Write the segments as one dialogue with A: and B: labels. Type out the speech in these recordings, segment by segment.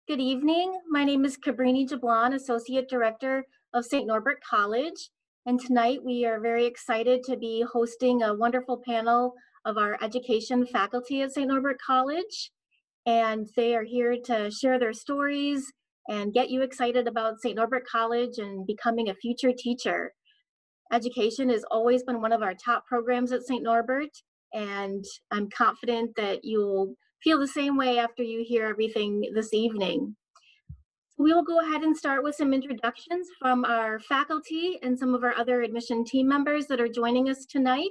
A: Good evening. My name is Cabrini Jablon, Associate Director of St. Norbert College. And tonight we are very excited to be hosting a wonderful panel of our education faculty at St. Norbert College. And they are here to share their stories and get you excited about St. Norbert College and becoming a future teacher. Education has always been one of our top programs at St. Norbert, and I'm confident that you'll feel the same way after you hear everything this evening. We will go ahead and start with some introductions from our faculty and some of our other admission team members that are joining us tonight.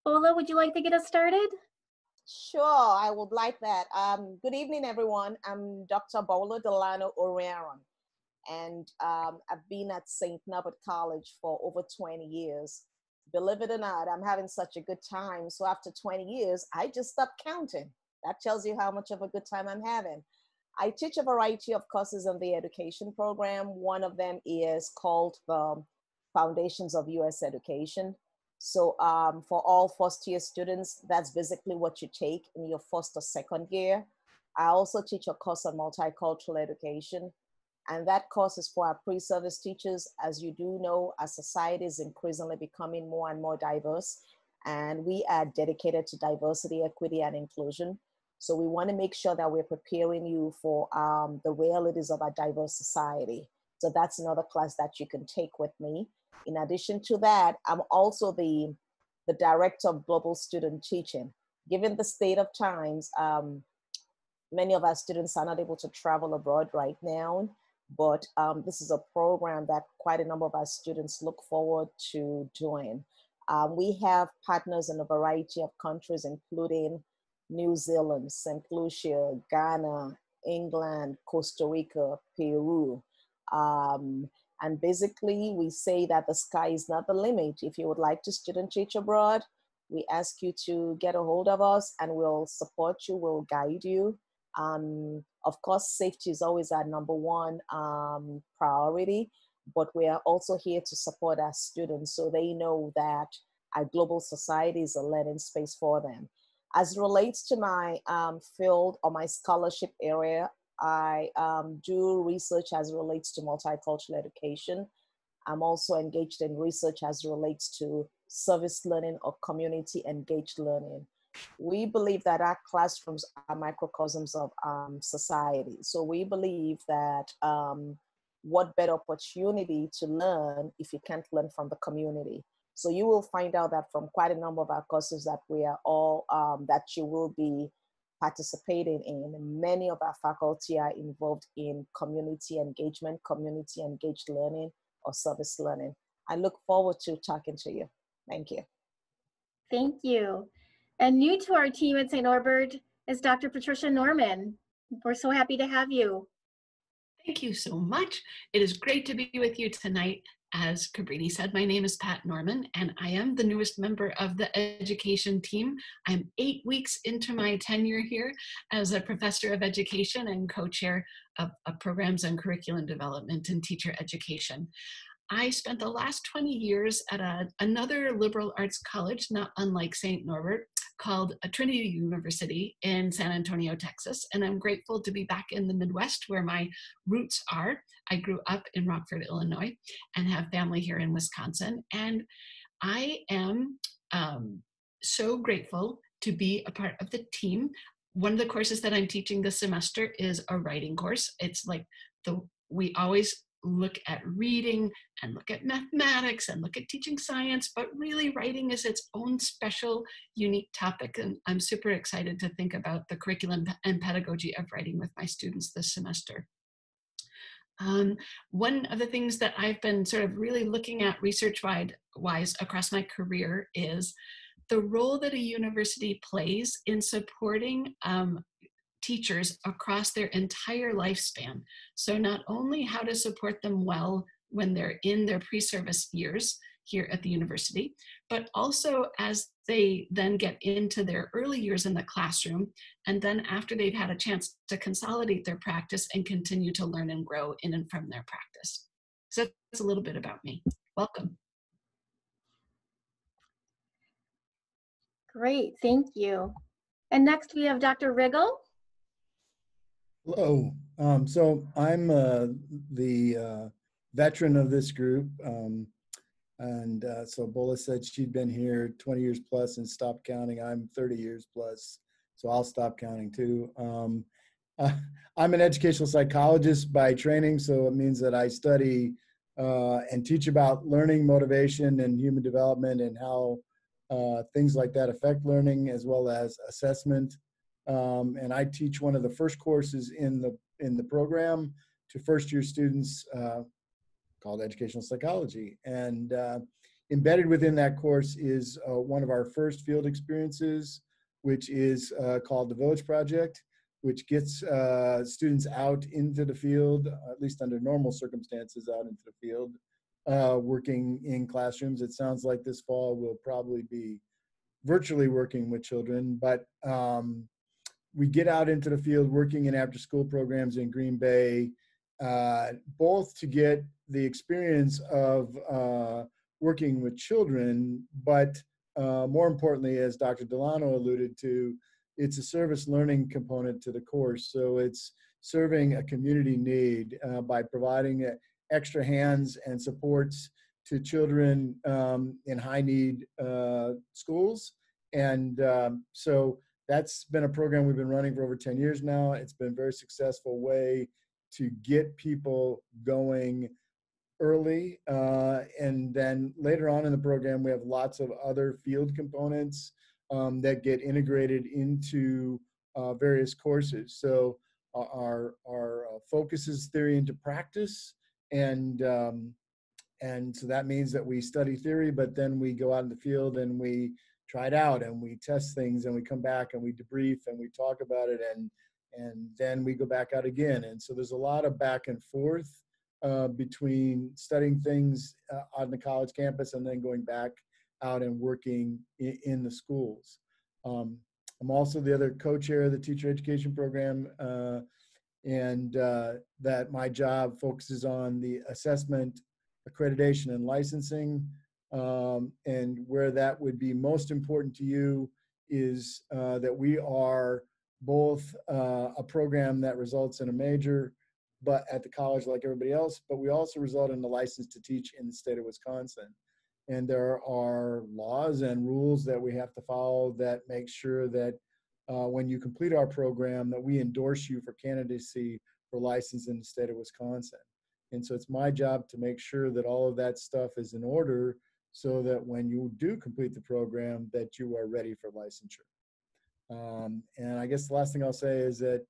A: Ola, would you like to get us started?
B: Sure, I would like that. Good evening, everyone. I'm Dr. Bola Delano Oriaron, and I've been at St. Norbert College for over 20 years. Believe it or not, I'm having such a good time. So after 20 years, I just stopped counting. That tells you how much of a good time I'm having. I teach a variety of courses in the education program. One of them is called the Foundations of U.S. Education. So for all first-year students, that's basically what you take in your first or second year. I also teach a course on multicultural education, and that course is for our pre-service teachers. As you do know, our society is increasingly becoming more and more diverse, and we are dedicated to diversity, equity, and inclusion. So we want to make sure that we're preparing you for the realities of our diverse society. So that's another class that you can take with me. In addition to that, I'm also the director of global student teaching. Given the state of times, many of our students are not able to travel abroad right now, but this is a program that quite a number of our students look forward to doing. We have partners in a variety of countries, including New Zealand, St. Lucia, Ghana, England, Costa Rica, Peru. And basically, we say that the sky is not the limit. If you would like to student teach abroad, we ask you to get a hold of us and we'll support you, we'll guide you. Of course, safety is always our number one priority, but we are also here to support our students so they know that our global society is a learning space for them. As it relates to my field or my scholarship area, I do research as it relates to multicultural education. I'm also engaged in research as it relates to service learning or community engaged learning. We believe that our classrooms are microcosms of society. So we believe that what better opportunity to learn if you can't learn from the community. So you will find out that from quite a number of our courses that we are all, that you will be participating in. Many of our faculty are involved in community engagement, community engaged learning, or service learning. I look forward to talking to you. Thank you.
A: Thank you. And new to our team at St. Norbert is Dr. Patricia Norman. We're so happy to have you.
C: Thank you so much. It is great to be with you tonight. As Cabrini said, my name is Pat Norman, and I am the newest member of the education team. I'm 8 weeks into my tenure here as a professor of education and co-chair of programs on curriculum development and teacher education. I spent the last 20 years at another liberal arts college, not unlike St. Norbert, called Trinity University in San Antonio, Texas. And I'm grateful to be back in the Midwest where my roots are. I grew up in Rockford, Illinois, and have family here in Wisconsin. And I am so grateful to be a part of the team. One of the courses that I'm teaching this semester is a writing course. It's like we always look at reading and look at mathematics and look at teaching science, but really writing is its own special, unique topic. And I'm super excited to think about the curriculum and pedagogy of writing with my students this semester. One of the things that I've been sort of really looking at research-wise across my career is the role that a university plays in supporting teachers across their entire lifespan. So not only how to support them well when they're in their pre-service years here at the university, but also as they then get into their early years in the classroom, and then after they've had a chance to consolidate their practice and continue to learn and grow in and from their practice. So that's a little bit about me. Welcome.
A: Great, thank you. And next we have Dr. Riggle.
D: Hello. So I'm the veteran of this group. So Bola said she'd been here 20 years plus and stopped counting. I'm 30 years plus, so I'll stop counting too. I'm an educational psychologist by training, so it means that I study and teach about learning, motivation, and human development, and how things like that affect learning, as well as assessment. And I teach one of the first courses in the program to first-year students called Educational Psychology. And embedded within that course is one of our first field experiences, which is called the Village Project, which gets students out into the field, at least under normal circumstances, out into the field, working in classrooms. It sounds like this fall we'll probably be virtually working with children, but we get out into the field working in after-school programs in Green Bay, both to get the experience of working with children, but more importantly, as Dr. Delano alluded to, it's a service learning component to the course. So it's serving a community need by providing extra hands and supports to children in high need schools. And so that's been a program we've been running for over 10 years now. It's been a very successful way to get people going early. And then later on in the program, we have lots of other field components that get integrated into various courses. So our focus is theory into practice. And so that means that we study theory, but then we go out in the field and we try it out and we test things and we come back and we debrief and we talk about it and then we go back out again. And so there's a lot of back and forth between studying things on the college campus and then going back out and working in the schools. I'm also the other co-chair of the teacher education program, and that my job focuses on the assessment, accreditation, and licensing. And where that would be most important to you is that we are both a program that results in a major, but at the college like everybody else, but we also result in the license to teach in the state of Wisconsin. And there are laws and rules that we have to follow that make sure that when you complete our program, that we endorse you for candidacy for license in the state of Wisconsin. And so it's my job to make sure that all of that stuff is in order so that when you do complete the program, that you are ready for licensure. And I guess the last thing I'll say is that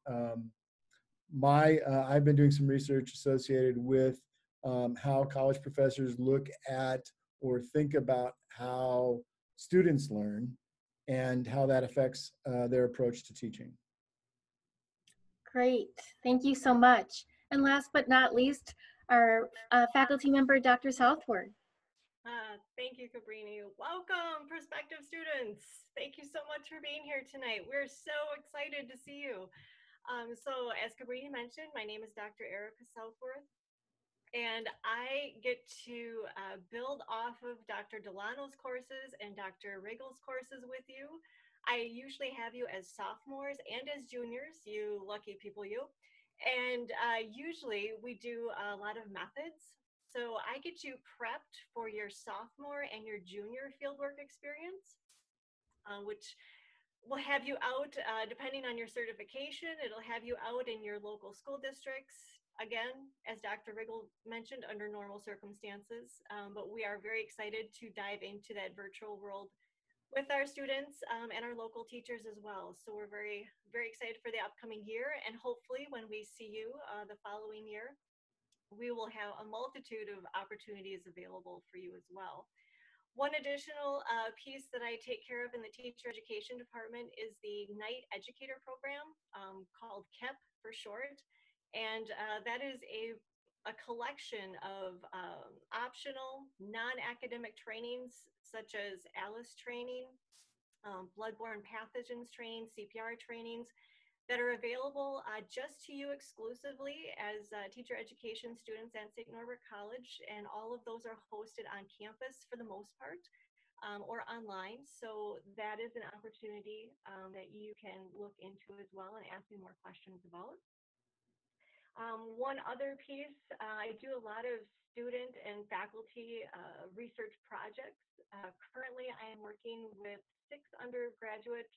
D: I've been doing some research associated with how college professors look at or think about how students learn and how that affects their approach to teaching.
A: Great, thank you so much. And last but not least, our faculty member, Dr. Southward.
E: Thank you, Cabrini. Welcome, prospective students. Thank you so much for being here tonight. We're so excited to see you. So as Cabrini mentioned, my name is Dr. Erica Southworth, and I get to build off of Dr. Delano's courses and Dr. Riggle's courses with you. I usually have you as sophomores and as juniors, you lucky people you. And usually we do a lot of methods. So I get you prepped for your sophomore and your junior fieldwork experience, which will have you out, depending on your certification, it'll have you out in your local school districts. Again, as Dr. Riggle mentioned, under normal circumstances, but we are very excited to dive into that virtual world with our students and our local teachers as well. So we're very, very excited for the upcoming year, and hopefully when we see you the following year, we will have a multitude of opportunities available for you as well. One additional piece that I take care of in the teacher education department is the night educator program called KEP for short. And that is a collection of optional non-academic trainings such as ALICE training, bloodborne pathogens training, CPR trainings, that are available just to you exclusively as teacher education students at St Norbert College, and all of those are hosted on campus for the most part. or online. So that is an opportunity that you can look into as well and ask me more questions about. One other piece, I do a lot of student and faculty research projects. Currently, I am working with 6 undergraduate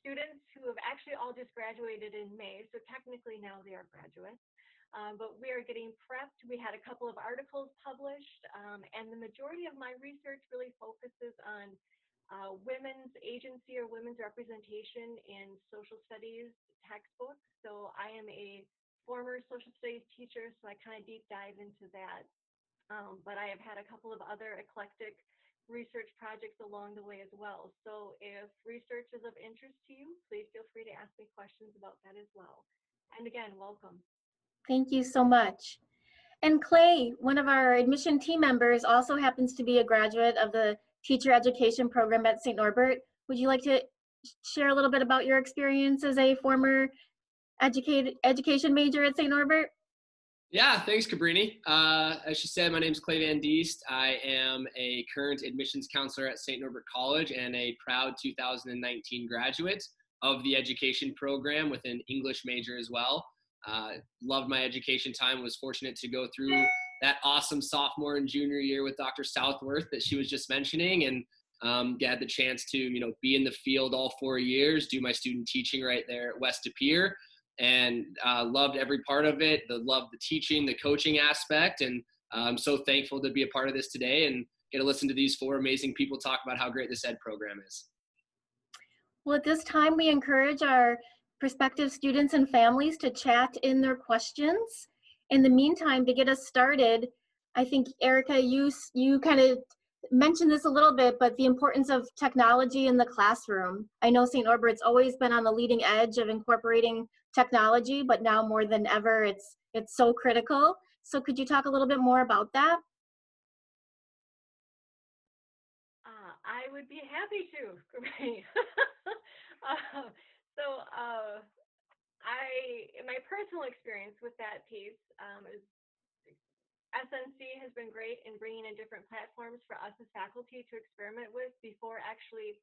E: students who have actually all just graduated in May, so technically now they are graduates. But we are getting prepped. We had a couple of articles published, and the majority of my research really focuses on women's agency or women's representation in social studies textbooks. So I am a former social studies teacher, so I kind of deep dive into that. But I have had a couple of other eclectic research projects along the way as well. So if research is of interest to you, please feel free to ask me questions about that as well. And again, welcome.
A: Thank you so much. And Clay, one of our admission team members, also happens to be a graduate of the teacher education program at St. Norbert. Would you like to share a little bit about your experience as a former education major at St. Norbert?
F: Yeah, thanks, Cabrini. As she said, my name is Clay Van Diest. I am a current admissions counselor at St. Norbert College and a proud 2019 graduate of the education program with an English major as well. Loved my education time, was fortunate to go through that awesome sophomore and junior year with Dr. Southworth that she was just mentioning, and had the chance to, be in the field all 4 years, do my student teaching right there at West Appear, and loved every part of it. Loved the teaching, the coaching aspect, and I'm so thankful to be a part of this today and get to listen to these 4 amazing people talk about how great this ed program is.
A: Well, at this time, we encourage our prospective students and families to chat in their questions. In the meantime, to get us started, I think, Erica, you kind of mentioned this a little bit, but the importance of technology in the classroom. I know St. Norbert's always been on the leading edge of incorporating technology, but now more than ever, it's so critical. So could you talk a little bit more about that?
E: I would be happy to. My personal experience with that piece is SNC has been great in bringing in different platforms for us as faculty to experiment with before actually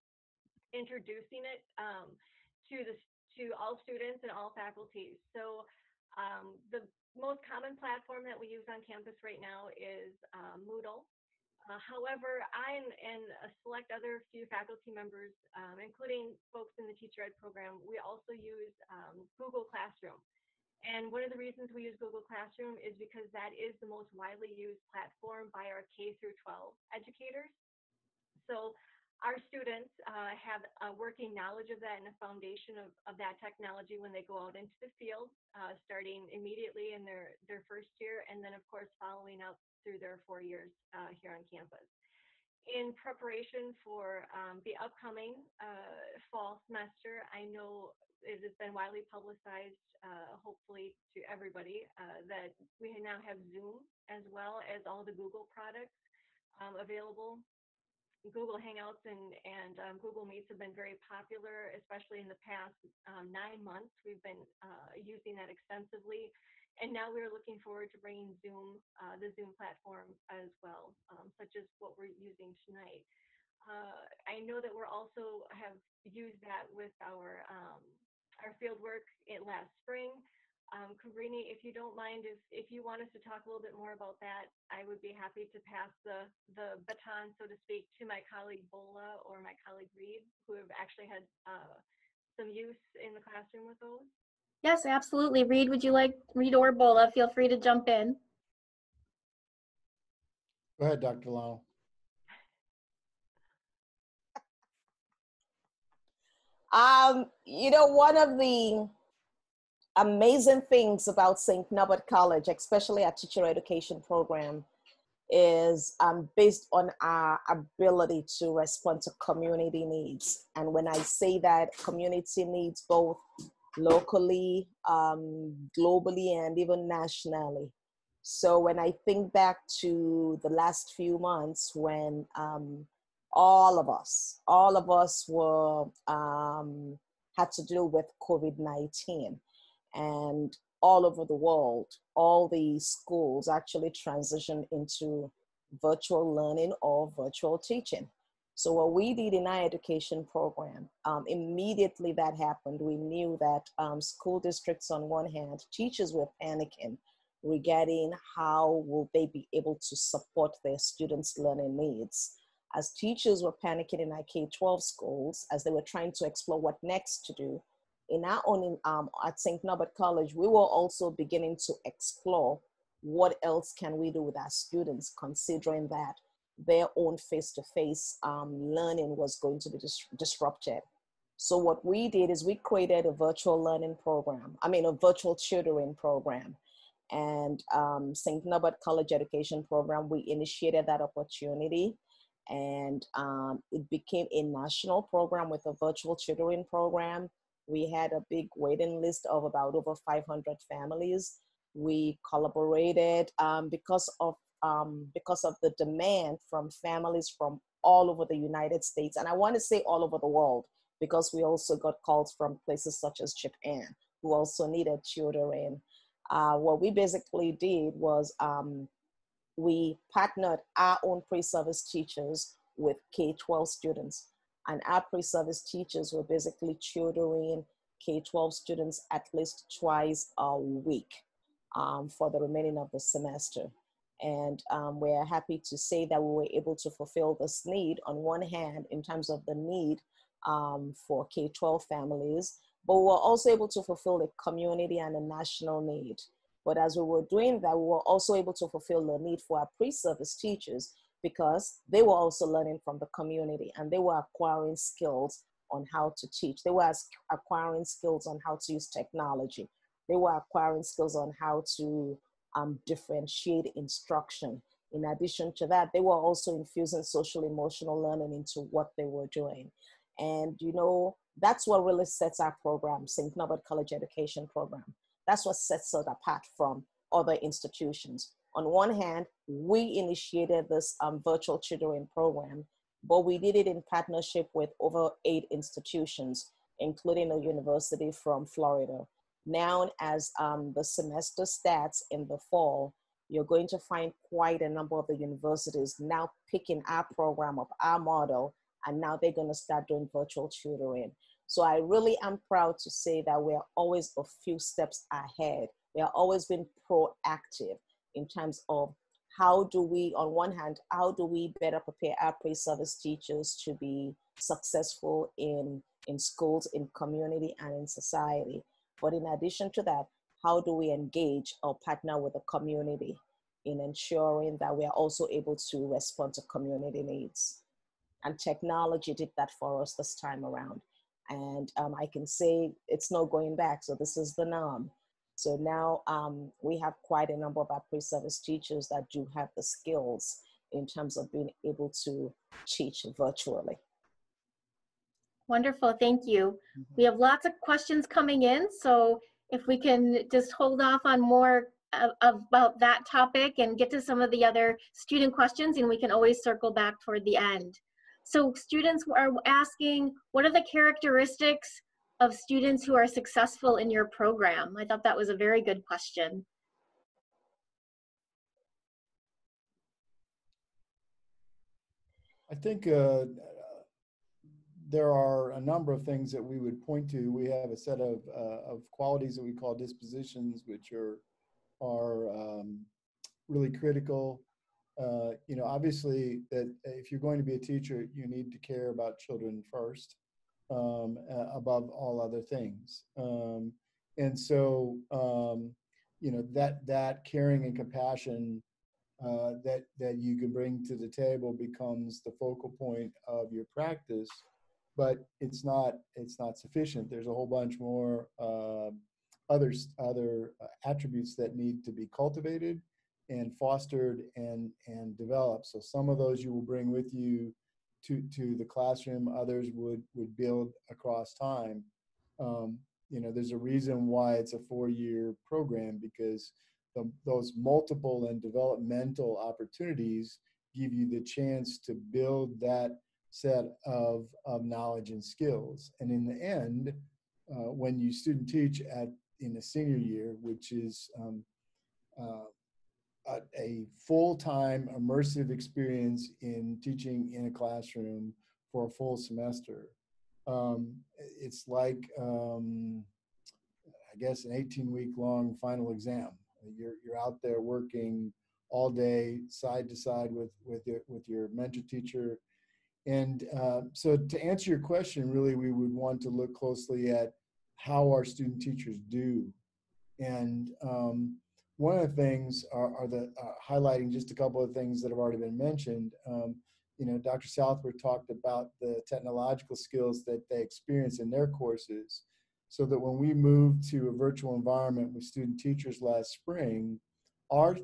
E: introducing it to all students and all faculty. So the most common platform that we use on campus right now is Moodle. However, I and a select other few faculty members, including folks in the teacher ed program, we also use Google Classroom. And one of the reasons we use Google Classroom is because that is the most widely used platform by our K through 12 educators. So our students have a working knowledge of that and a foundation of that technology when they go out into the field, starting immediately in their first year, and then of course following up through their 4 years here on campus. In preparation for the upcoming fall semester, I know it has been widely publicized, hopefully to everybody, that we now have Zoom as well as all the Google products available. Google Hangouts and Google Meets have been very popular, especially in the past 9 months. We've been using that extensively. And now we're looking forward to bringing Zoom, the Zoom platform as well, such as what we're using tonight. I know that we're also have used that with our field work last spring. Cabrini, if you don't mind, if you want us to talk a little bit more about that, I would be happy to pass the baton, so to speak, to my colleague Bola or my colleague Reed, who have actually had some use in the classroom with those.
A: Yes, absolutely. Reed, would you like, Reed or Bola, feel free to jump in.
D: Go ahead, Dr. Lau.
B: One of the amazing things about St. Norbert College, especially our teacher education program, is based on our ability to respond to community needs. And when I say that, community needs both locally, globally, and even nationally. So when I think back to the last few months when all of us were had to deal with COVID-19, and all over the world, all the schools actually transitioned into virtual learning or virtual teaching. So what we did in our education program, immediately that happened, we knew that school districts on one hand, teachers were panicking regarding how will they be able to support their students' learning needs. As teachers were panicking in our K-12 schools, as they were trying to explore what next to do, in our own, at St. Norbert College, we were also beginning to explore what else can we do with our students, considering that their own face-to-face learning was going to be disrupted. So what we did is we created a virtual learning program, a virtual tutoring program. And St. Norbert College Education Program, we initiated that opportunity, and it became a national program with a virtual tutoring program. We had a big waiting list of about over 500 families. We collaborated because of the demand from families from all over the United States. And I want to say all over the world, because we also got calls from places such as Japan, who also needed tutoring. What we basically did was we partnered our own pre-service teachers with K-12 students. And our pre-service teachers were basically tutoring K-12 students at least twice a week for the remaining of the semester. And we're happy to say that we were able to fulfill this need on one hand in terms of the need for K-12 families, but we were also able to fulfill a community and a national need. But as we were doing that, we were also able to fulfill the need for our pre-service teachers, because they were also learning from the community and they were acquiring skills on how to teach. They were acquiring skills on how to use technology. They were acquiring skills on how to differentiate instruction. In addition to that, they were also infusing social emotional learning into what they were doing. And that's what really sets our program, St. Norbert College Education Program. That's what sets it apart from other institutions. On one hand, we initiated this virtual tutoring program, but we did it in partnership with over 8 institutions, including a university from Florida. Now, as the semester starts in the fall, you're going to find quite a number of the universities now picking our program up, our model, and now they're going to start doing virtual tutoring. So I really am proud to say that we're always a few steps ahead. We are always been proactive in terms of how do we, on one hand, how do we better prepare our pre-service teachers to be successful in schools, in community, and in society. But in addition to that, how do we engage or partner with the community in ensuring that we are also able to respond to community needs? And technology did that for us this time around. And I can say it's no going back. So this is the norm. So now we have quite a number of our pre-service teachers that do have the skills in terms of being able to teach virtually.
A: Wonderful, thank you. We have lots of questions coming in, so if we can just hold off on more about that topic and get to some of the other student questions, and we can always circle back toward the end. So students are asking, what are the characteristics of students who are successful in your program? I thought that was a very good question.
D: I think there are a number of things that we would point to. We have a set of qualities that we call dispositions, which are really critical. Obviously, that if you're going to be a teacher, you need to care about children first, above all other things. And so, that caring and compassion that you can bring to the table becomes the focal point of your practice. But it's not sufficient. There's a whole bunch more other attributes that need to be cultivated and fostered and developed. So some of those you will bring with you to the classroom. Others would build across time. There's a reason why it's a 4-year program, because those multiple and developmental opportunities give you the chance to build that set of knowledge and skills. And in the end, when you student teach in a senior year, which is a full-time immersive experience in teaching in a classroom for a full semester. It's like, I guess, an 18-week long final exam. You're out there working all day, side to side with your mentor teacher. And so to answer your question, really, we would want to look closely at how our student teachers do. And one of the things are the highlighting just a couple of things that have already been mentioned. You know, Dr. Southworth talked about the technological skills that they experience in their courses, so that when we moved to a virtual environment with student teachers last spring, our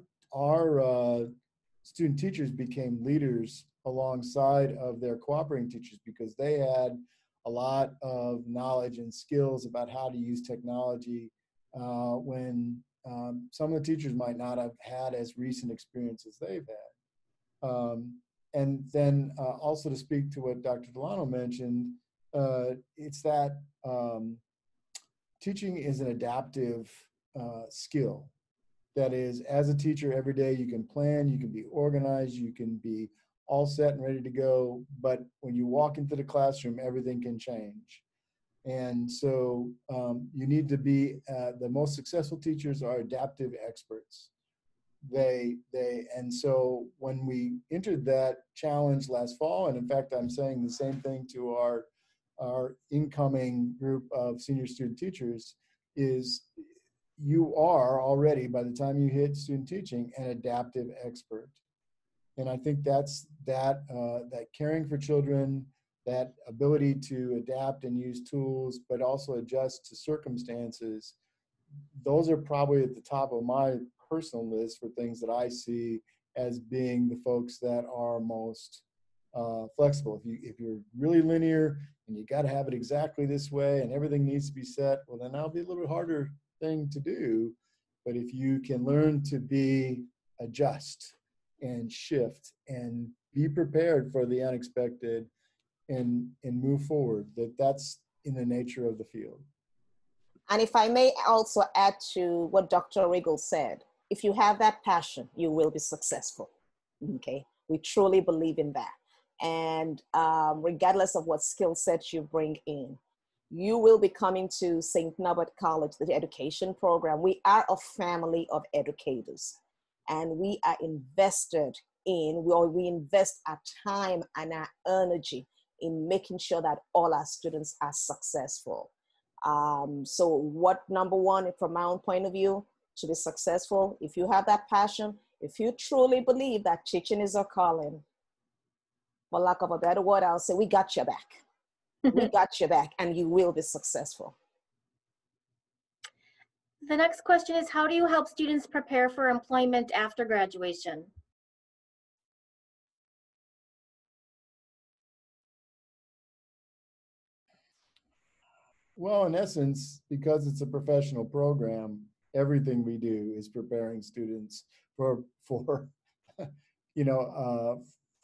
D: student teachers became leaders alongside of their cooperating teachers, because they had a lot of knowledge and skills about how to use technology when some of the teachers might not have had as recent experience as they've had. And then also, to speak to what Dr. Delano mentioned, it's that teaching is an adaptive skill. That is, as a teacher, every day you can plan, you can be organized, you can be all set and ready to go. But when you walk into the classroom, everything can change. And so you need to be, the most successful teachers are adaptive experts. And so when we entered that challenge last fall, and in fact, I'm saying the same thing to our incoming group of senior student teachers, is you are already, by the time you hit student teaching, an adaptive expert. And I think that's that caring for children, that ability to adapt and use tools, but also adjust to circumstances, those are probably at the top of my personal list for things that I see as being the folks that are most flexible. If you're really linear and you got to have it exactly this way and everything needs to be set, well, then that'll be a little bit harder thing to do. But if you can learn to adjust and shift and be prepared for the unexpected and move forward, that's in the nature of the field.
B: And if I may also add to what Dr. Riggle said, if you have that passion, you will be successful. Okay, we truly believe in that. And regardless of what skill sets you bring in, you will be coming to St. Norbert College, the education program. We are a family of educators, and we are invested in, we invest our time and our energy in making sure that all our students are successful. So what, number one, from my own point of view, to be successful, if you have that passion, if you truly believe that teaching is a calling, for lack of a better word, I'll say, we got your back. We got your back, and you will be successful.
A: The next question is, how do you help students prepare for employment after graduation?
D: Well, in essence, because it's a professional program, everything we do is preparing students for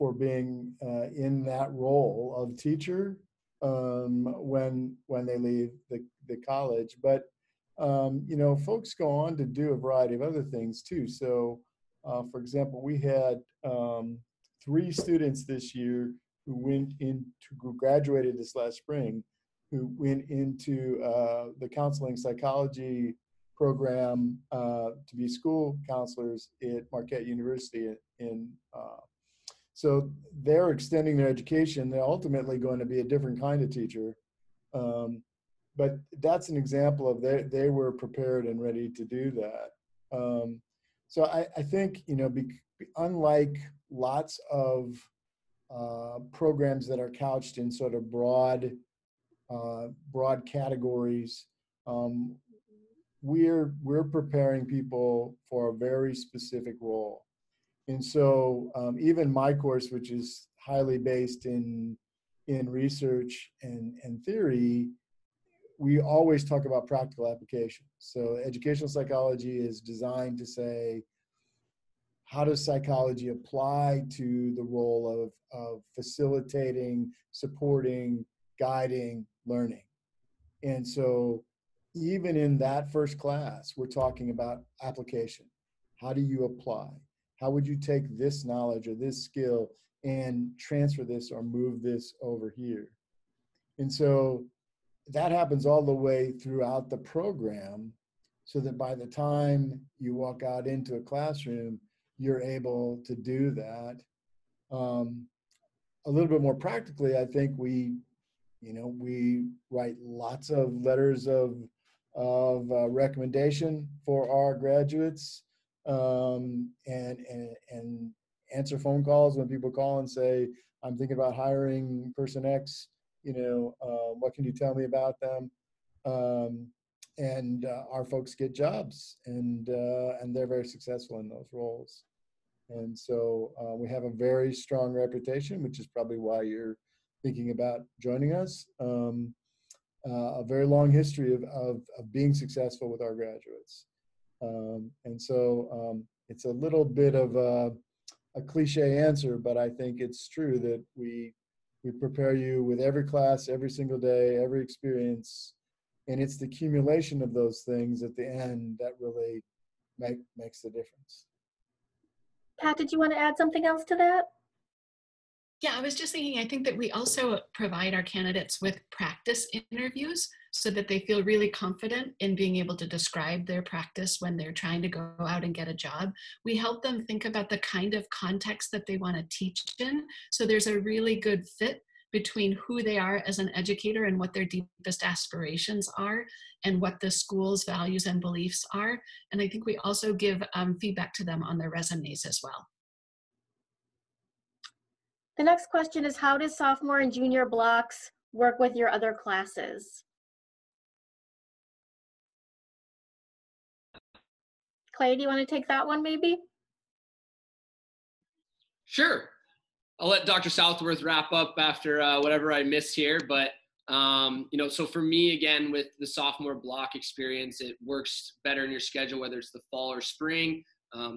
D: for being in that role of teacher when they leave the college. But folks go on to do a variety of other things too. So, for example, we had 3 students this year who graduated this last spring, who went into the counseling psychology program to be school counselors at Marquette University. So they're extending their education. They're ultimately going to be a different kind of teacher. But that's an example of they were prepared and ready to do that. So I think, unlike lots of programs that are couched in sort of broad categories, we're preparing people for a very specific role. And so even my course, which is highly based in research and theory, we always talk about practical application. So educational psychology is designed to say, how does psychology apply to the role of facilitating, supporting, guiding learning? And so even in that first class, we're talking about application. How do you apply? How would you take this knowledge or this skill and transfer this or move this over here. And so that happens all the way throughout the program, so that by the time you walk out into a classroom, you're able to do that. A little bit more practically, I think we write lots of letters of recommendation for our graduates, and answer phone calls when people call and say, I'm thinking about hiring person X, what can you tell me about them? And our folks get jobs, and they're very successful in those roles. And so we have a very strong reputation, which is probably why you're thinking about joining us. A very long history of being successful with our graduates. And so it's a little bit of a cliche answer, but I think it's true that we prepare you with every class, every single day, every experience. And it's the accumulation of those things at the end that really makes the difference.
A: Pat, did you want to add something else to that?
C: Yeah, I was just thinking, I think that we also provide our candidates with practice interviews so that they feel really confident in being able to describe their practice when they're trying to go out and get a job. We help them think about the kind of context that they want to teach in. So there's a really good fit between who they are as an educator and what their deepest aspirations are and what the school's values and beliefs are. And I think we also give feedback to them on their resumes as well.
A: The next question is, how does sophomore and junior blocks work with your other classes? Clay, do you want to take that one maybe?
F: Sure. I'll let Dr. Southworth wrap up after whatever I miss here. But, so for me, again, with the sophomore block experience, it works better in your schedule, whether it's the fall or spring.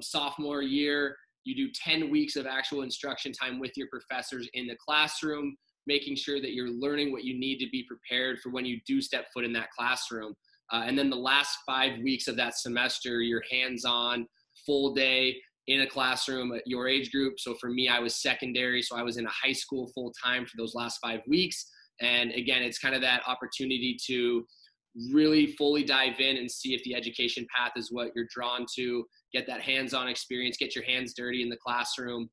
F: Sophomore year, you do 10 weeks of actual instruction time with your professors in the classroom, making sure that you're learning what you need to be prepared for when you do step foot in that classroom. And then the last 5 weeks of that semester, you're hands-on, full day in a classroom at your age group. So for me, I was secondary, so I was in a high school full-time for those last 5 weeks. And again, it's kind of that opportunity to really fully dive in and see if the education path is what you're drawn to, get that hands-on experience, get your hands dirty in the classroom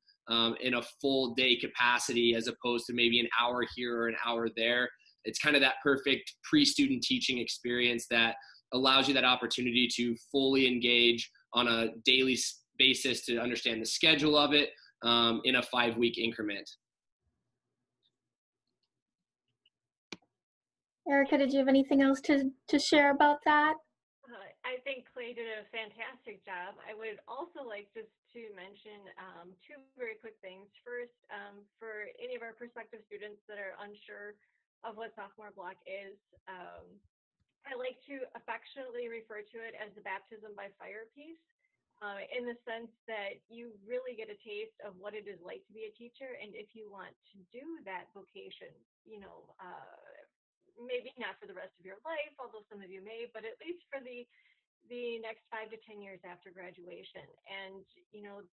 F: in a full day capacity, as opposed to maybe an hour here or an hour there. It's kind of that perfect pre-student teaching experience that allows you that opportunity to fully engage on a daily basis to understand the schedule of it in a 5-week increment.
A: Erica, did you have anything else to share about that?
E: I think Clay did a fantastic job. I would also like just to mention two very quick things. First, for any of our prospective students that are unsure of what sophomore block is, I like to affectionately refer to it as the baptism by fire piece, in the sense that you really get a taste of what it is like to be a teacher. And if you want to do that vocation, maybe not for the rest of your life, although some of you may, but at least for the next 5 to 10 years after graduation. And,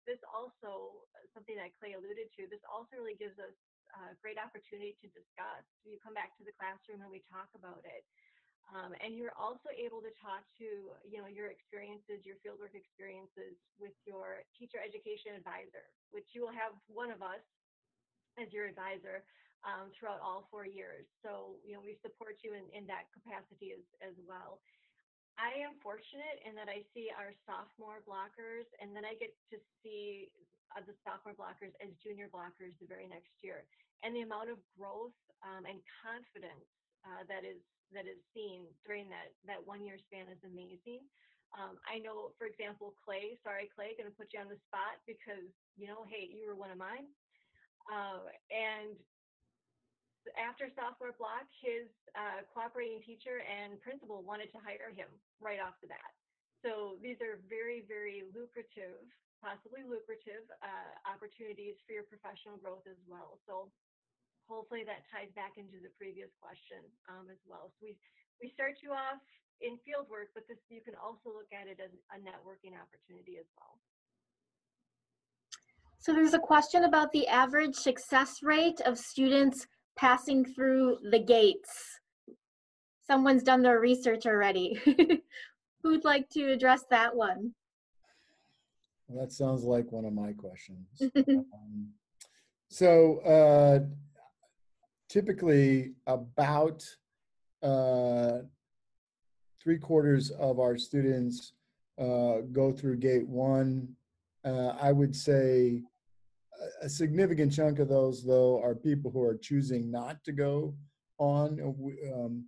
E: this also, something that Clay alluded to, this also really gives us a great opportunity to discuss. You come back to the classroom and we talk about it. And you're also able to talk to, your experiences, your fieldwork experiences with your teacher education advisor, which you will have one of us as your advisor throughout all 4 years. So, we support you in that capacity as well. I am fortunate in that I see our sophomore blockers, and then I get to see the sophomore blockers as junior blockers the very next year. And the amount of growth and confidence that is seen during that 1 year span is amazing. I know, for example, Clay, going to put you on the spot because, hey, you were one of mine. And after sophomore block, his cooperating teacher and principal wanted to hire him right off the bat. So these are very, very lucrative, possibly lucrative opportunities for your professional growth as well. So hopefully that ties back into the previous question as well. So we start you off in field work, but you can also look at it as a networking opportunity as well.
A: So there's a question about the average success rate of students passing through the gates. Someone's done their research already. Who'd like to address that one?
D: Well, that sounds like one of my questions. So typically about 3/4 of our students go through gate one. I would say a significant chunk of those, though, are people who are choosing not to go on.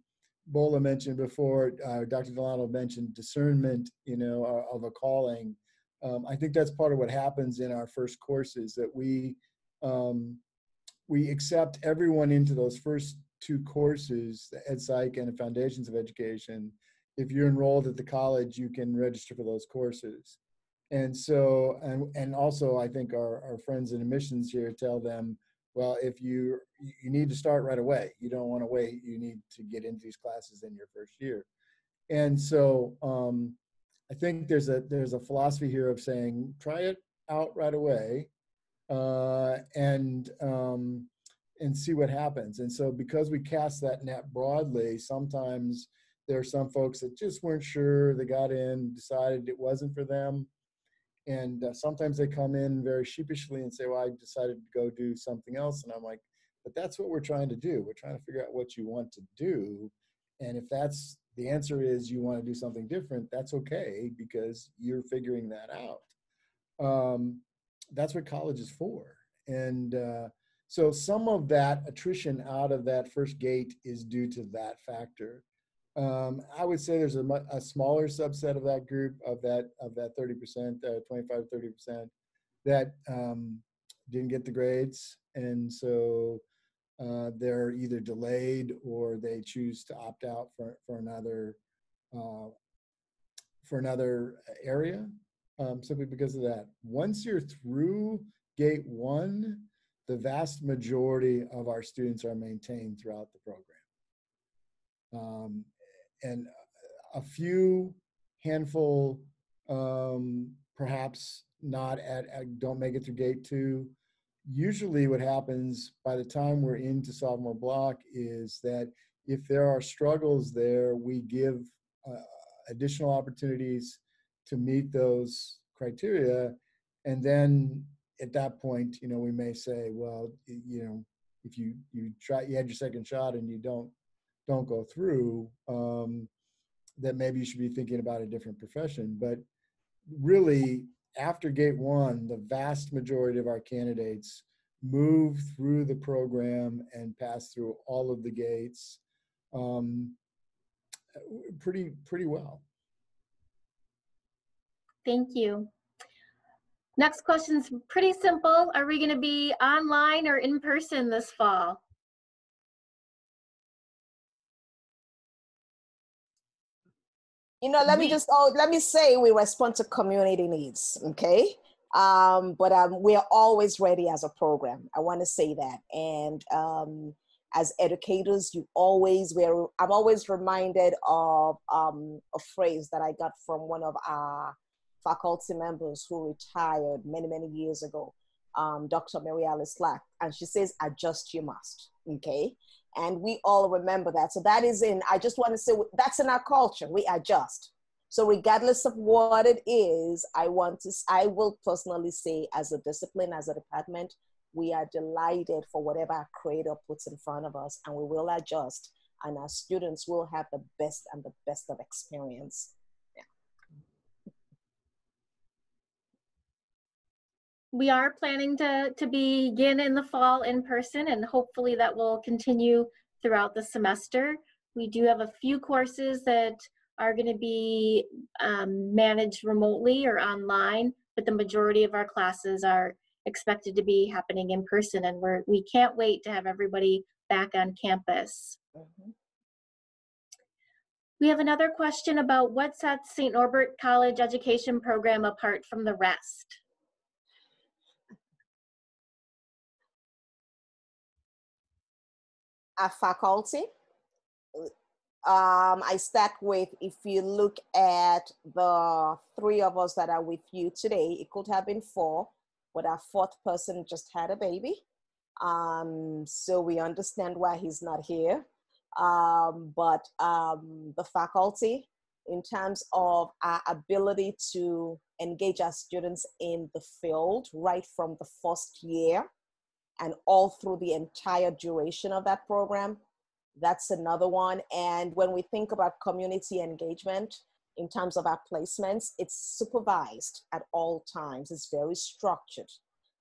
D: Bola mentioned before, Dr. Delano mentioned discernment, of a calling. I think that's part of what happens in our first courses, that we accept everyone into those first 2 courses, the Ed Psych and the Foundations of Education. If you're enrolled at the college, you can register for those courses. And so, and also I think our friends in admissions here tell them, well, if you need to start right away. You don't want to wait. You need to get into these classes in your first year. And so I think there's a philosophy here of saying, try it out right away and see what happens. And so because we cast that net broadly, sometimes there are some folks that just weren't sure. They got in, decided it wasn't for them. And sometimes they come in very sheepishly and say, well, I decided to go do something else. And I'm like, but that's what we're trying to do. We're trying to figure out what you want to do. And if that's the answer is you want to do something different, that's okay, because you're figuring that out. That's what college is for. And so some of that attrition out of that first gate is due to that factor. I would say there's a smaller subset of that group, of that 30%, 25, 30%, that didn't get the grades. And so they're either delayed or they choose to opt out for another area, simply because of that. Once you're through gate one, the vast majority of our students are maintained throughout the program. And a few handful, perhaps not don't make it through gate two. Usually what happens by the time we're into sophomore block is that if there are struggles there, we give additional opportunities to meet those criteria. And then at that point, we may say, well, if you had your second shot and you don't go through, that maybe you should be thinking about a different profession. But really, after gate one, the vast majority of our candidates move through the program and pass through all of the gates pretty well.
A: Thank you. Next question's pretty simple. Are we going to be online or in person this fall?
B: Let me say we respond to community needs, okay? But we are always ready as a program. I want to say that. And as educators, I'm always reminded of a phrase that I got from one of our faculty members who retired many, many years ago, Dr. Mary Alice Slack. And she says, adjust you must, okay? And we all remember that. So that is I just want to say, that's in our culture, we adjust. So regardless of what it is, I will personally say, as a discipline, as a department, we are delighted for whatever our creator puts in front of us, and we will adjust, and our students will have the best and the best of experience. Yeah.
A: We are planning to begin in the fall in person, and hopefully that will continue throughout the semester. We do have a few courses that are going to be managed remotely or online, but the majority of our classes are expected to be happening in person, and we can't wait to have everybody back on campus. Mm-hmm. We have another question about what sets St. Norbert College education program apart from the rest.
B: Our faculty. I start with, if you look at the 3 of us that are with you today, it could have been 4. but our fourth person just had a baby. So we understand why he's not here. But the faculty, in terms of our ability to engage our students in the field right from the first year and all through the entire duration of that program, that's another one. And when we think about community engagement in terms of our placements, it's supervised at all times. It's very structured.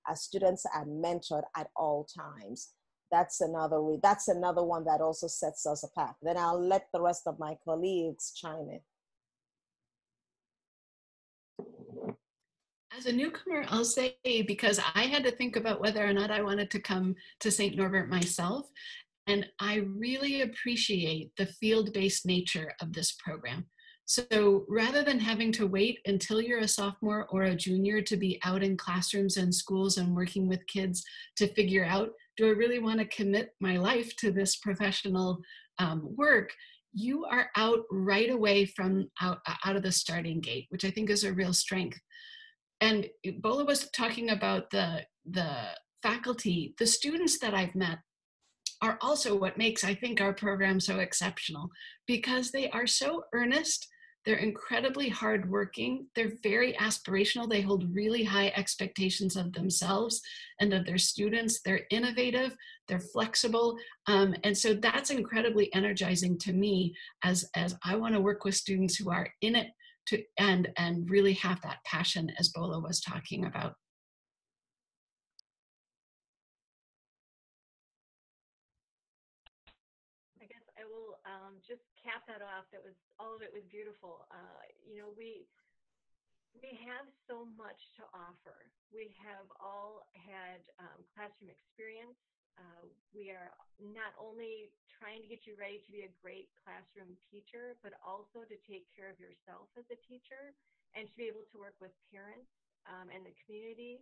B: Our students are mentored at all times. That's another one that also sets us apart. Then I'll let the rest of my colleagues chime in.
C: As a newcomer, I'll say, because I had to think about whether or not I wanted to come to St. Norbert myself, and I really appreciate the field-based nature of this program. So rather than having to wait until you're a sophomore or a junior to be out in classrooms and schools and working with kids to figure out, do I really want to commit my life to this professional work? You are out right away from out of the starting gate, which I think is a real strength. And Bola was talking about the faculty. The students that I've met are also what makes, I think, our program so exceptional, because they are so earnest. They're incredibly hardworking. They're very aspirational. They hold really high expectations of themselves and of their students. They're innovative. They're flexible. And so that's incredibly energizing to me as I want to work with students who are in it and really have that passion, as Bola was talking about.
E: I guess I will just cap that off. All of it was beautiful. You know, we have so much to offer. We have all had classroom experience. We are not only trying to get you ready to be a great classroom teacher, but also to take care of yourself as a teacher and to be able to work with parents and the community,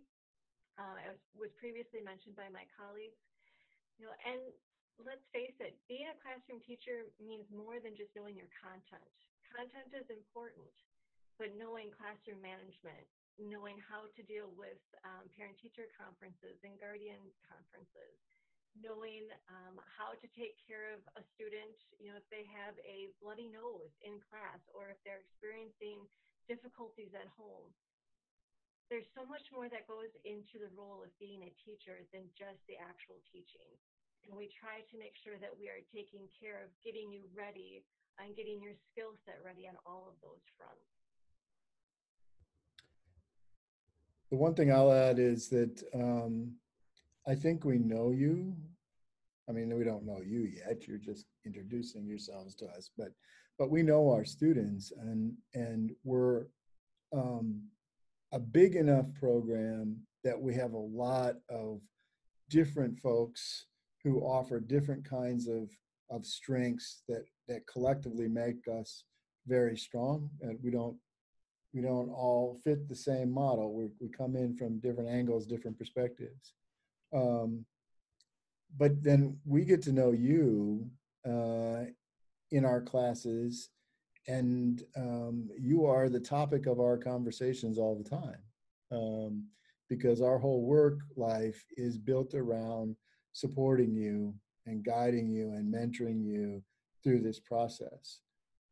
E: as was previously mentioned by my colleagues. You know, and let's face it, being a classroom teacher means more than just knowing your content. Content is important, but knowing classroom management, knowing how to deal with parent-teacher conferences and guardian conferences, knowing how to take care of a student, you know, if they have a bloody nose in class or if they're experiencing difficulties at home. There's so much more that goes into the role of being a teacher than just the actual teaching. And we try to make sure that we are taking care of getting you ready and getting your skill set ready on all of those fronts.
D: The one thing I'll add is that I think we know you. I mean, we don't know you yet. You're just introducing yourselves to us, but we know our students, and we're a big enough program that we have a lot of different folks who offer different kinds of strengths that collectively make us very strong. And we don't all fit the same model. We come in from different angles, different perspectives. But then we get to know you in our classes, and you are the topic of our conversations all the time, because our whole work life is built around supporting you and guiding you and mentoring you through this process.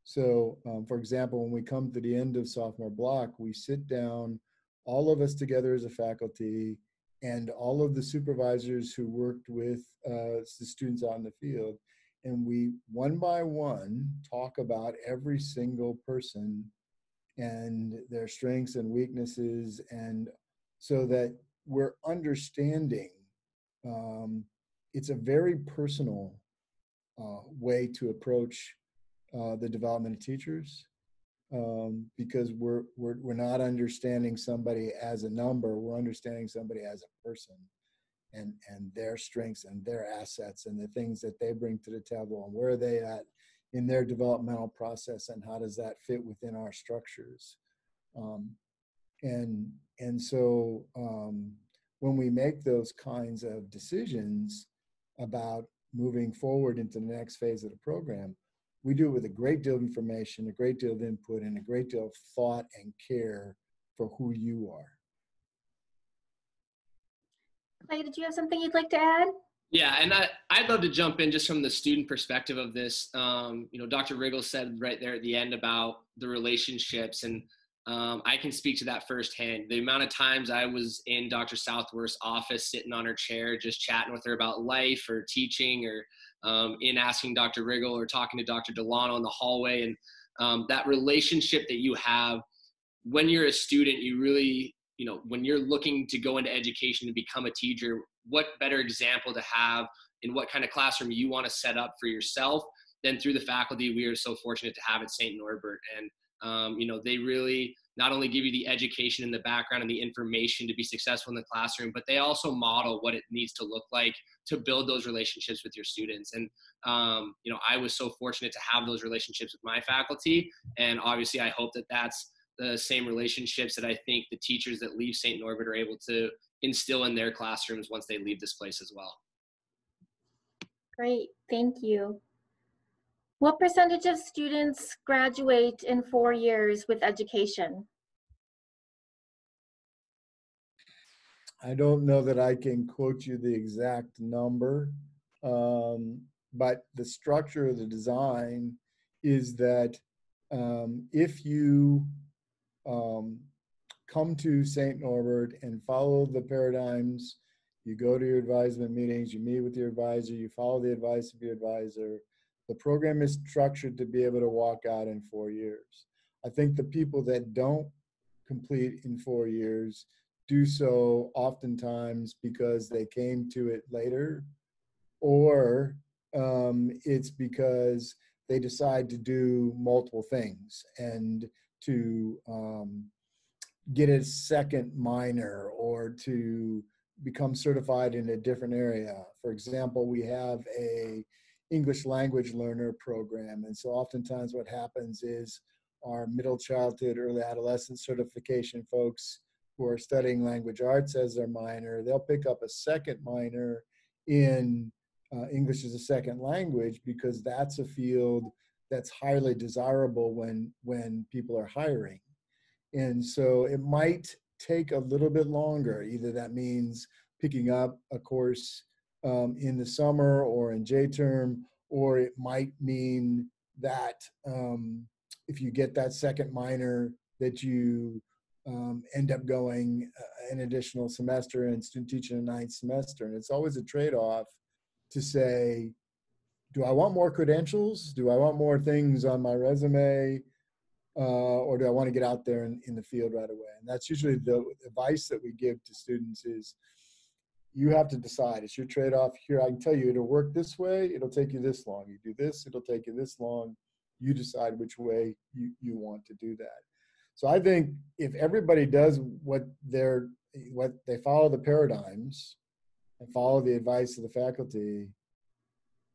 D: So, for example, when we come to the end of sophomore block, we sit down, all of us together as a faculty, and all of the supervisors who worked with the students out in the field, and we, one by one, talk about every single person and their strengths and weaknesses, and so that we're understanding. It's a very personal way to approach the development of teachers, because we're not understanding somebody as a number. We're understanding somebody as a person, and their strengths and their assets and the things that they bring to the table, and where are they at in their developmental process, and how does that fit within our structures. And so when we make those kinds of decisions about moving forward into the next phase of the program, we do it with a great deal of information, a great deal of input, and a great deal of thought and care for who you are.
A: Clay, did you have something you'd like to add?
F: Yeah, and I'd love to jump in just from the student perspective of this. Dr. Riggle said right there at the end about the relationships, and I can speak to that firsthand. The amount of times I was in Dr. Southworth's office, sitting on her chair, just chatting with her about life or teaching, or in asking Dr. Riggle or talking to Dr. Delano in the hallway, and that relationship that you have when you're a student, you really, when you're looking to go into education and become a teacher, what better example to have in what kind of classroom you want to set up for yourself than through the faculty we are so fortunate to have at St. Norbert. And, they really not only give you the education and the background and the information to be successful in the classroom, but they also model what it needs to look like to build those relationships with your students. And, I was so fortunate to have those relationships with my faculty. And obviously I hope that that's the same relationships that I think the teachers that leave St. Norbert are able to instill in their classrooms once they leave this place as well.
A: Great, thank you. What percentage of students graduate in 4 years with education?
D: I don't know that I can quote you the exact number, but the structure of the design is that if you come to St. Norbert and follow the paradigms, you go to your advisement meetings, you meet with your advisor, you follow the advice of your advisor. The program is structured to be able to walk out in 4 years. I think the people that don't complete in 4 years do so oftentimes because they came to it later, or it's because they decide to do multiple things and to get a second minor or to become certified in a different area. For example, we have a English language learner program. And so oftentimes what happens is our middle childhood, early adolescent certification folks who are studying language arts as their minor, they'll pick up a second minor in English as a second language because that's a field that's highly desirable when people are hiring. And so it might take a little bit longer. Either that means picking up a course in the summer or in J-term, or it might mean that if you get that second minor that you end up going an additional semester and student teaching a ninth semester. And it's always a trade-off to say, do I want more credentials? Do I want more things on my resume? Or do I want to get out there in the field right away? And that's usually the advice that we give to students is you have to decide. It's your trade-off. Here, I can tell you it'll work this way. It'll take you this long. You do this, it'll take you this long. You decide which way you want to do that. So I think if everybody does what they follow the paradigms and follow the advice of the faculty,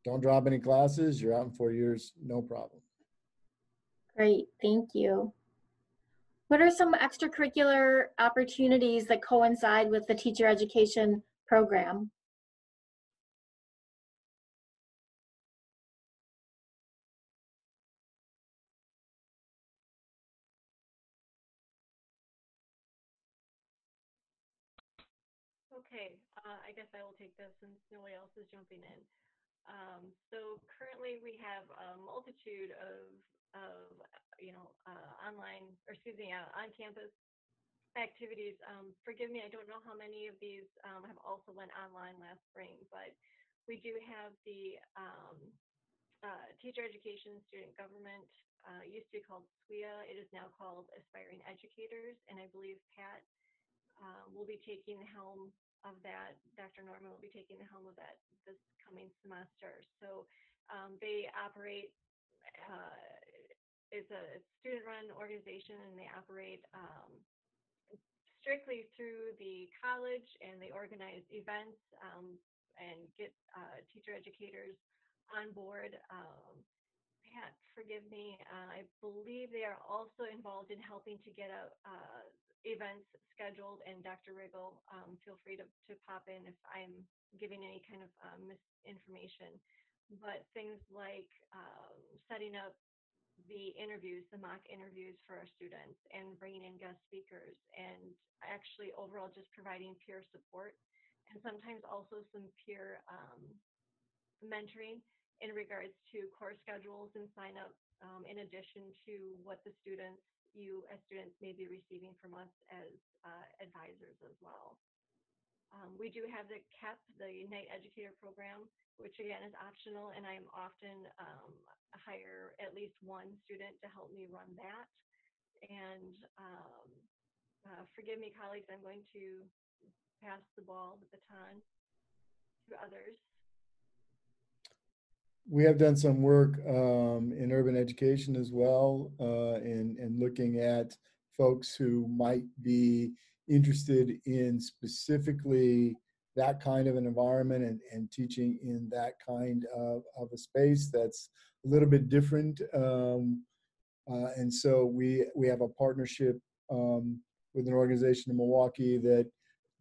D: don't drop any classes, you're out in 4 years, no problem.
A: Great, thank you. What are some extracurricular opportunities that coincide with the teacher education program?
E: Okay, I guess I will take this since nobody else is jumping in. So currently we have a multitude of online, or excuse me, on-campus activities. Forgive me, I don't know how many of these have also went online last spring, but we do have the teacher education, student government, used to be called SWIA. It is now called Aspiring Educators, and I believe Pat will be taking the helm of that. Dr. Norman will be taking the helm of that this coming semester. So they operate, it's a student-run organization, and they operate strictly through the college, and they organize events and get teacher educators on board. Pat, forgive me, I believe they are also involved in helping to get events scheduled, and Dr. Riggle, feel free to pop in if I'm giving any kind of misinformation. But things like setting up the interviews, the mock interviews for our students, and bringing in guest speakers, and actually overall just providing peer support and sometimes also some peer mentoring in regards to course schedules and sign up in addition to what you as students may be receiving from us as advisors as well. We do have the CEP, the Night Educator Program, which again is optional, and I'm often hire at least one student to help me run that. And forgive me, colleagues, I'm going to pass the baton to others.
D: We have done some work in urban education as well, in looking at folks who might be interested in specifically that kind of an environment and teaching in that kind of a space that's a little bit different. And so we have a partnership with an organization in Milwaukee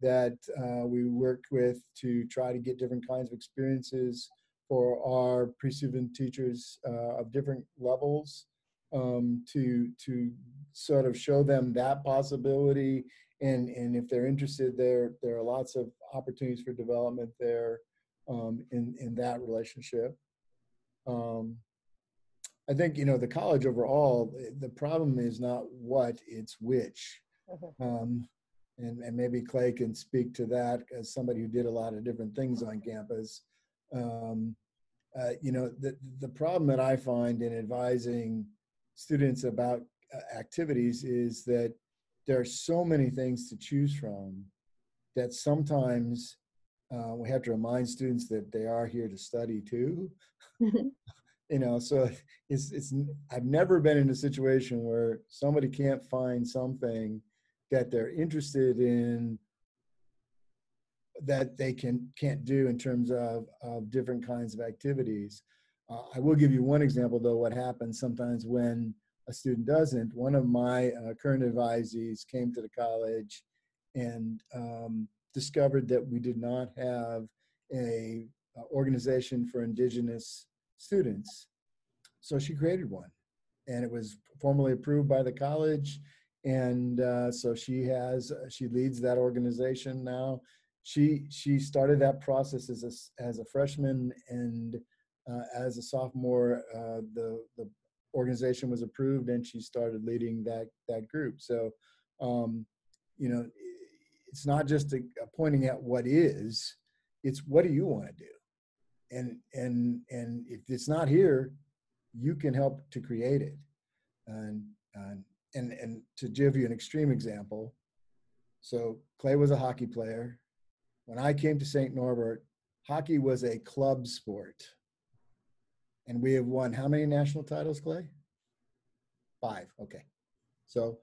D: that we worked with to try to get different kinds of experiences for our pre-student teachers of different levels, to sort of show them that possibility. And if they're interested, there are lots of opportunities for development there in that relationship. I think, the college overall, the problem is not what, it's which. And maybe Clay can speak to that as somebody who did a lot of different things on campus. The problem that I find in advising students about activities is that there are so many things to choose from that sometimes we have to remind students that they are here to study too. So I've never been in a situation where somebody can't find something that they're interested in that they can't do in terms of different kinds of activities. I will give you one example, though, what happens sometimes when a student doesn't. One of my current advisees came to the college and discovered that we did not have a organization for Indigenous students. So she created one, and it was formally approved by the college. And so she leads that organization now. She started that process as a freshman, and as a sophomore, the organization was approved, and she started leading that group. So, it's not just pointing at what is; it's what do you want to do, and if it's not here, you can help to create it. And to give you an extreme example, so Clay was a hockey player. When I came to St. Norbert, hockey was a club sport. And we have won how many national titles, Clay? 5, okay. So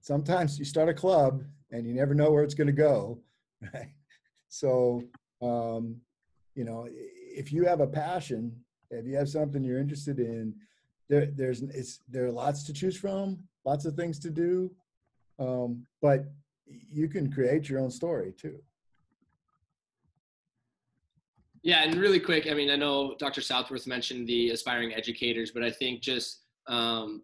D: sometimes you start a club and you never know where it's gonna go, right? So, if you have a passion, if you have something you're interested in, there are lots to choose from, lots of things to do, but you can create your own story too.
F: Yeah, and really quick, I know Dr. Southworth mentioned the aspiring educators, but I think just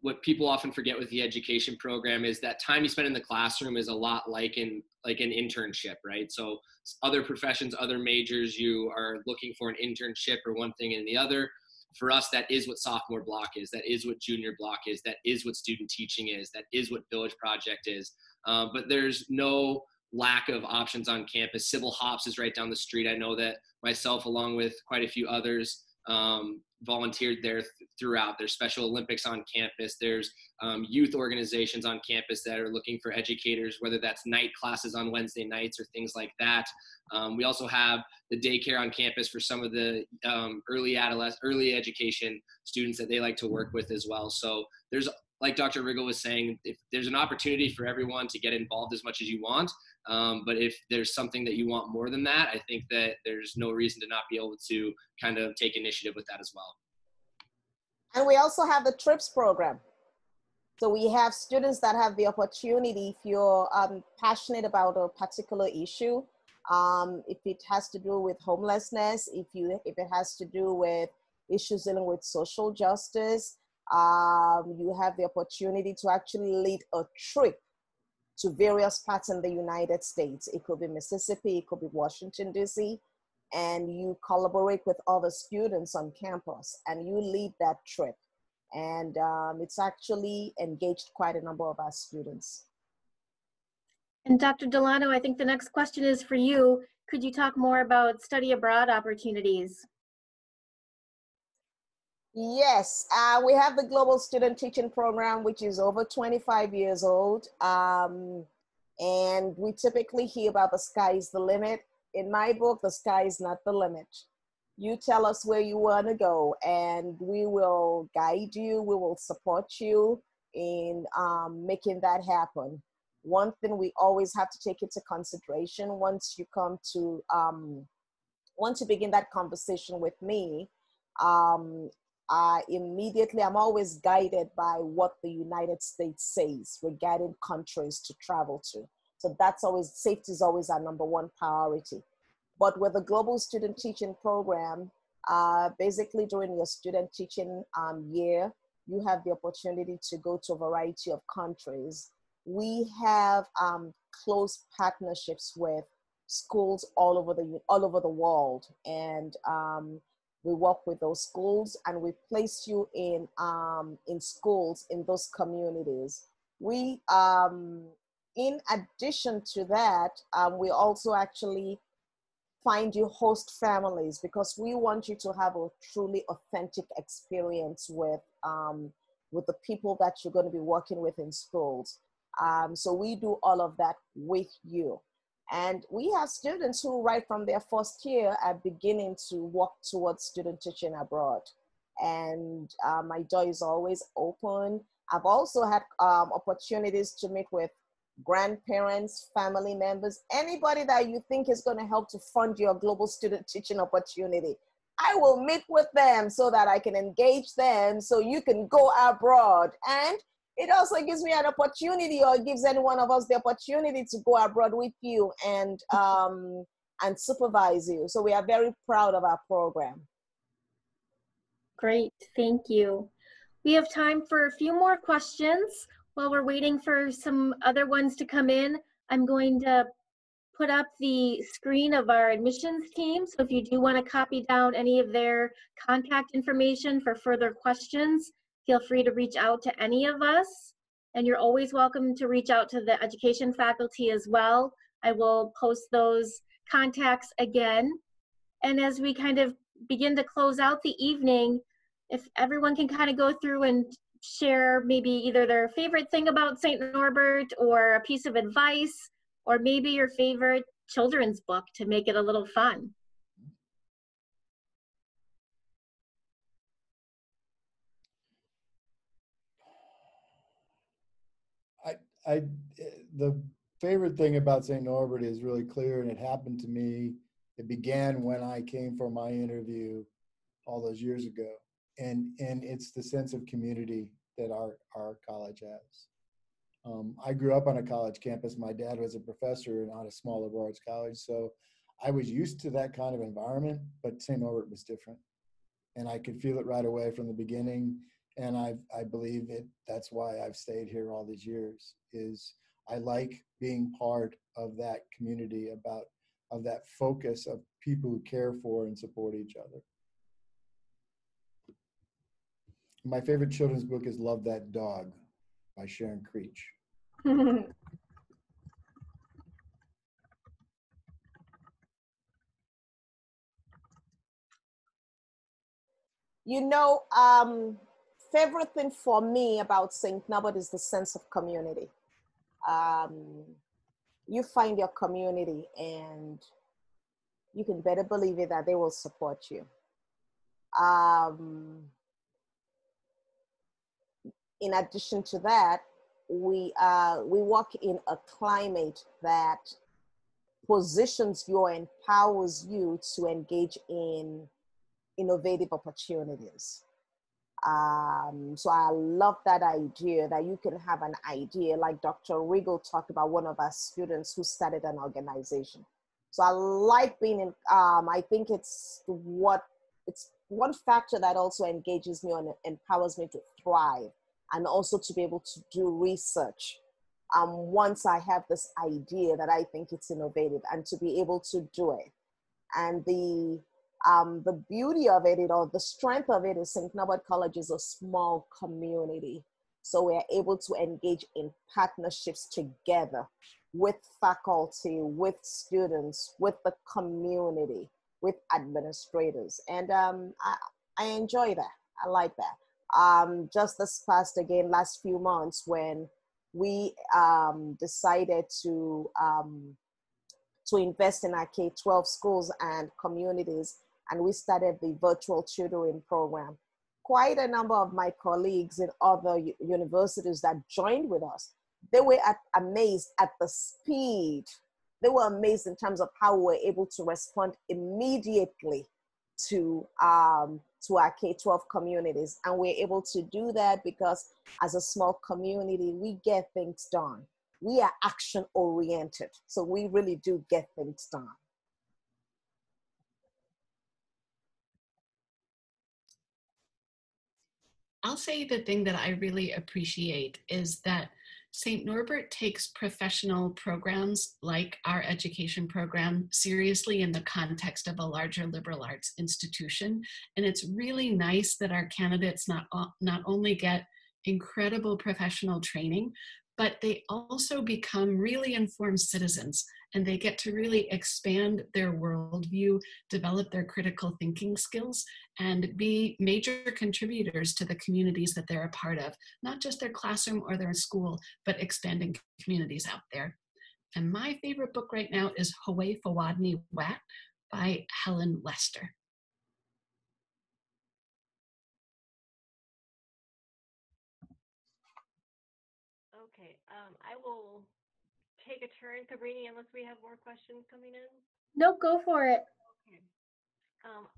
F: what people often forget with the education program is that time you spend in the classroom is a lot like an internship, right? So other professions, other majors, you are looking for an internship or one thing and the other. For us, that is what sophomore block is. That is what junior block is. That is what student teaching is. That is what Village Project is. But there's no lack of options on campus. Civil Hops is right down the street. I know that myself, along with quite a few others, volunteered there throughout. There's Special Olympics on campus. There's youth organizations on campus that are looking for educators, whether that's night classes on Wednesday nights or things like that. We also have the daycare on campus for some of the early education students that they like to work with as well. So there's, like Dr. Riggle was saying, if there's an opportunity for everyone to get involved as much as you want, but if there's something that you want more than that, I think that there's no reason to not be able to kind of take initiative with that as well.
B: And we also have the TRIPS program. So we have students that have the opportunity, if you're passionate about a particular issue, if it has to do with homelessness, if it has to do with issues dealing with social justice, you have the opportunity to actually lead a trip to various parts in the United States. It could be Mississippi, it could be Washington, D.C., and you collaborate with other students on campus and you lead that trip. And it's actually engaged quite a number of our students.
A: And Dr. Delano, I think the next question is for you. Could you talk more about study abroad opportunities?
B: Yes, we have the Global Student Teaching Program, which is over 25 years old. And we typically hear about the sky is the limit. In my book, the sky is not the limit. You tell us where you want to go and we will guide you, we will support you in making that happen. One thing we always have to take into consideration once you come to, once you begin that conversation with me, I'm always guided by what the United States says regarding countries to travel to. So that's always, safety is always our number one priority. But with the Global Student Teaching Program, basically during your student teaching year, you have the opportunity to go to a variety of countries. We have close partnerships with schools all over the world, and we work with those schools and we place you in schools in those communities. We, in addition to that, we also actually find you host families because we want you to have a truly authentic experience with the people that you're going to be working with in schools. So we do all of that with you. And we have students who right from their first year are beginning to walk towards student teaching abroad. And my door is always open. I've also had opportunities to meet with grandparents, family members, anybody that you think is going to help to fund your global student teaching opportunity. I will meet with them so that I can engage them so you can go abroad. And it also gives me an opportunity, or gives any one of us the opportunity to go abroad with you and supervise you. So we are very proud of our program.
A: Great, thank you. We have time for a few more questions. While we're waiting for some other ones to come in, I'm going to put up the screen of our admissions team. So if you do want to copy down any of their contact information for further questions, feel free to reach out to any of us. And you're always welcome to reach out to the education faculty as well. I will post those contacts again. And as we kind of begin to close out the evening, if everyone can kind of go through and share maybe either their favorite thing about St. Norbert or a piece of advice, or maybe your favorite children's book to make it a little fun.
D: The favorite thing about St. Norbert is really clear, and it happened to me. It began when I came for my interview all those years ago. And it's the sense of community that our college has. I grew up on a college campus. My dad was a professor on a small liberal arts college, so I was used to that kind of environment, but St. Norbert was different. And I could feel it right away from the beginning. And I believe that's why I've stayed here all these years, is I like being part of that community, of that focus of people who care for and support each other. My favorite children's book is Love That Dog by Sharon Creech.
B: You know, favorite thing for me about St. Norbert is the sense of community. You find your community and you can better believe it that they will support you. In addition to that, we work in a climate that positions you or empowers you to engage in innovative opportunities. So I love that idea that you can have an idea, like Dr. Riggle talked about, one of our students who started an organization. So I like being in, I think it's one factor that also engages me and empowers me to thrive, and also to be able to do research. once I have this idea that I think it's innovative, and to be able to do it. And the beauty of it, or the strength of it, is St. Norbert College is a small community. So we're able to engage in partnerships together with faculty, with students, with the community, with administrators. And I enjoy that. I like that. Just this last few months, when we decided to invest in our K-12 schools and communities, and we started the virtual tutoring program. Quite a number of my colleagues in other universities that joined with us, they were amazed at the speed. They were amazed in terms of how we were able to respond immediately to our K-12 communities. And we're able to do that because as a small community, we get things done. We are action oriented, so we really do get things done.
C: I'll say the thing that I really appreciate is that St. Norbert takes professional programs like our education program seriously in the context of a larger liberal arts institution. And it's really nice that our candidates not only get incredible professional training, but they also become really informed citizens, and they get to really expand their worldview, develop their critical thinking skills, and be major contributors to the communities that they're a part of, not just their classroom or their school, but expanding communities out there. And my favorite book right now is Hawaii Fawadni Wat by Helen Lester.
E: Okay, I will take a turn, Cabrini, unless we have more questions coming in.
A: No, go for it.
E: Okay.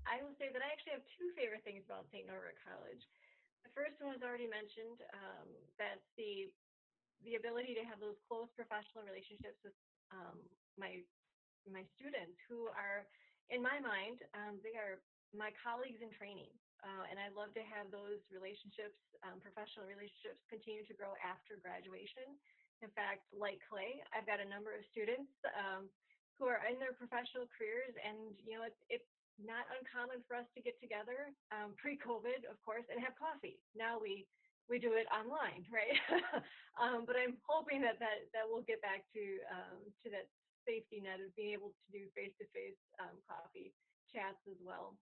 E: I will say that I actually have two favorite things about St. Norbert College. The first one was already mentioned, that's the ability to have those close professional relationships with my students, who are, in my mind, they are my colleagues in training. And I love to have those relationships, professional relationships, continue to grow after graduation. In fact, like Clay, I've got a number of students who are in their professional careers, and it's not uncommon for us to get together pre-COVID, of course, and have coffee. Now we do it online, right? But I'm hoping that we'll get back to that safety net of being able to do face-to-face coffee chats as well.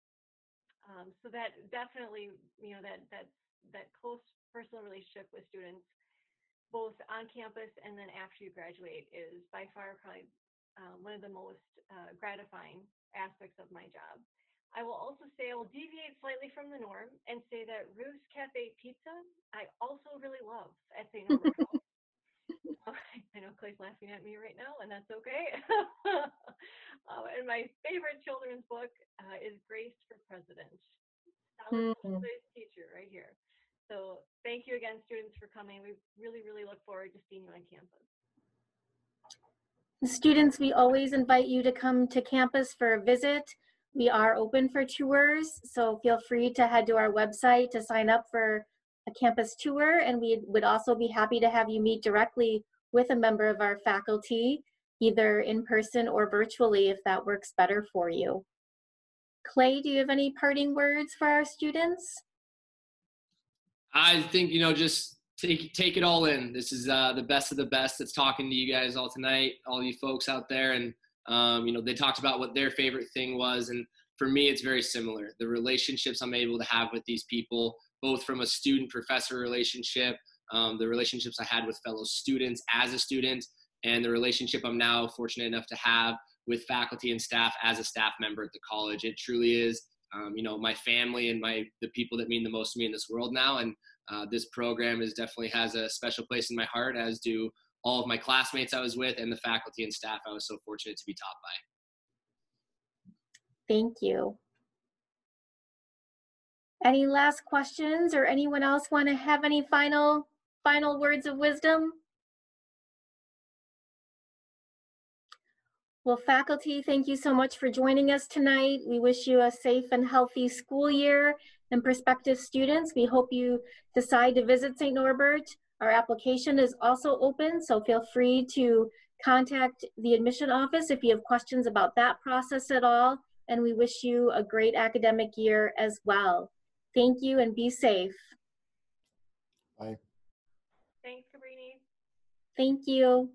E: So that definitely, that close personal relationship with students, both on campus and then after you graduate, is by far probably one of the most gratifying aspects of my job. I will also say I will deviate slightly from the norm and say that Ruth's Cafe Pizza I also really love at St. Norbert College. I know Clay's laughing at me right now, and that's okay. And my favorite children's book is Grace for President. Solid teacher right here. So thank you again, students, for coming. We really, really look forward to seeing you on campus.
A: Students, we always invite you to come to campus for a visit. We are open for tours, so feel free to head to our website to sign up for a campus tour, and we would also be happy to have you meet directly with a member of our faculty, either in person or virtually, if that works better for you. Clay, do you have any parting words for our students?
F: I think, just take it all in. This is the best of the best that's talking to you guys all tonight, all you folks out there. And, they talked about what their favorite thing was. And for me, it's very similar. The relationships I'm able to have with these people, both from a student-professor relationship, the relationships I had with fellow students as a student, and the relationship I'm now fortunate enough to have with faculty and staff as a staff member at the college. It truly is, my family and the people that mean the most to me in this world now. And this program definitely has a special place in my heart, as do all of my classmates I was with and the faculty and staff I was so fortunate to be taught by.
A: Thank you. Any last questions, or anyone else want to have any final words of wisdom? Well, faculty, thank you so much for joining us tonight. We wish you a safe and healthy school year. And prospective students, we hope you decide to visit St. Norbert. Our application is also open, so feel free to contact the admission office if you have questions about that process at all. And we wish you a great academic year as well. Thank you and be safe.
D: Bye.
E: Thanks, Cabrini.
A: Thank you.